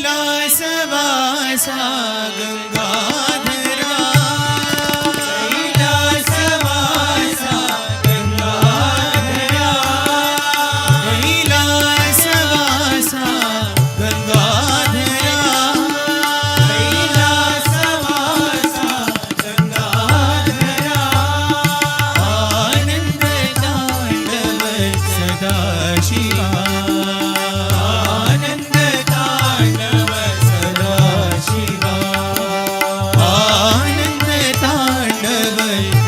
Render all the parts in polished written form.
कैलासवासा गंगाधरा कैलासवासा गंगाधरा कैलासवासा गंगाधरा कैलासवासा गंगाधरा आनंद तांडव सदाशिवा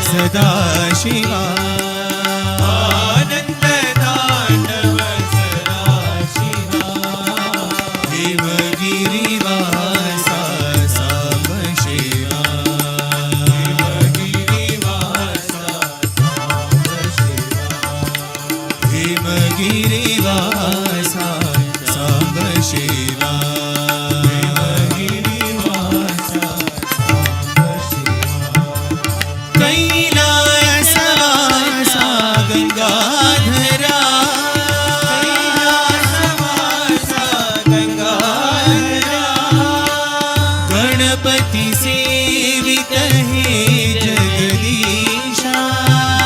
सदाशिवा आनंद तांडव सदाशिवा हिमगिरिवासा सामशिवा हिमगिरिवासा सामशिवा हिमगिरिवासा सामशिवा कैलासवासा गंगाधरा कैलासवासा गंगाधरा गणपति सेवित हे जगदीशा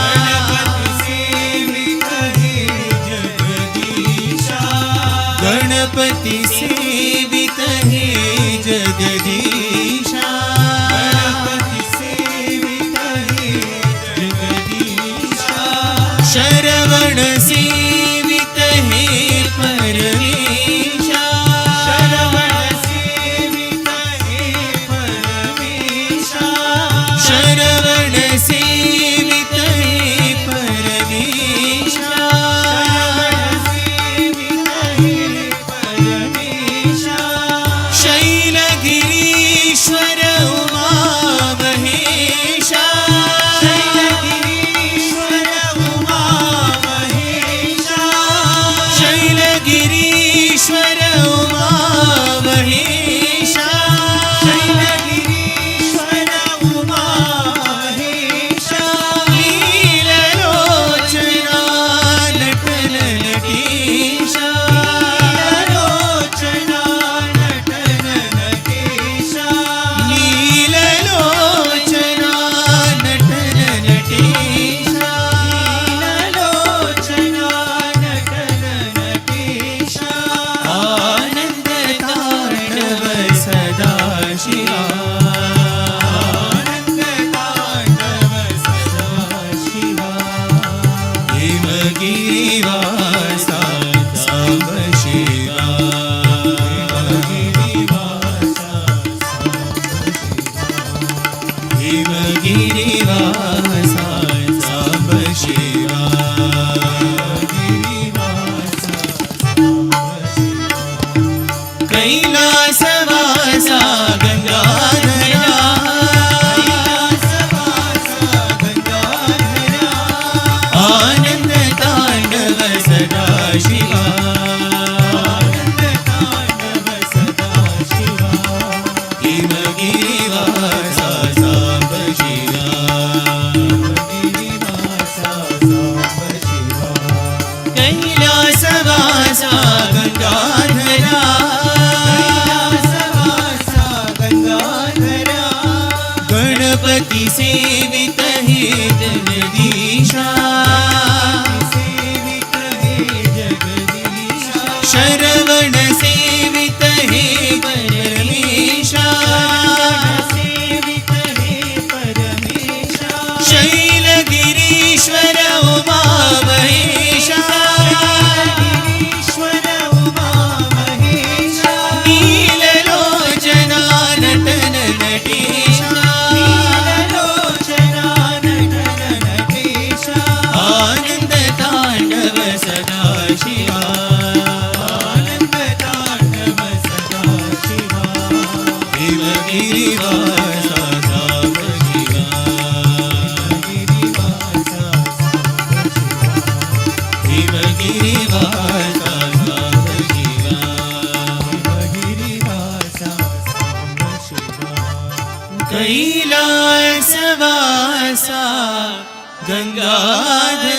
गणपति सेवित हे जगदीशा गणपति सेवित हे जगदीशा शरवण सेवित हे परमेशा शरवण सेवित हे परमेशा शरवण सेवित हे परमेशा शरवण सेवित हे परमेशा शैलगिरीश्वर उमा महेशा गिरीश्वर उमा महेशा शैलगिरीश्वर उमा महेशा लीललोचना नटन नटेशा लीललोचना नटन नटेशा लीललोचना नटन नटेशा लीललोचना नटन नटेशा आनंद तांडव सदाशिवा आनंद तांडव सदाशिवा हिमगिरिवासा सामशिवा हिमगिरिवासा सामशिवा हिमगिरिवासा सामशिवा कैलासवासा गंगाधरा कैलासवासा गंगाधरा आनंद तांडव सदाशिवा आनंद तांडव सदाशिवा हिमगिरिवासा सामशिवा हिमगिरिवासा सामशिवा कैलासवासा गंगाधरा गणपति सेवित हे जगदीशा शरवण सेवित हे परमेशा शैलगिरीश्वर उमा महेशा लीललोचना नटन नटेशा आनंद तांडव सदाशिवा आनंद तांडव सदाशिवा हिमगिरिवासा सामशिवा हिमगिरिवासा सामशिवा हिमगिरिवासा सामशिवा कैलासवासा गंगाधरा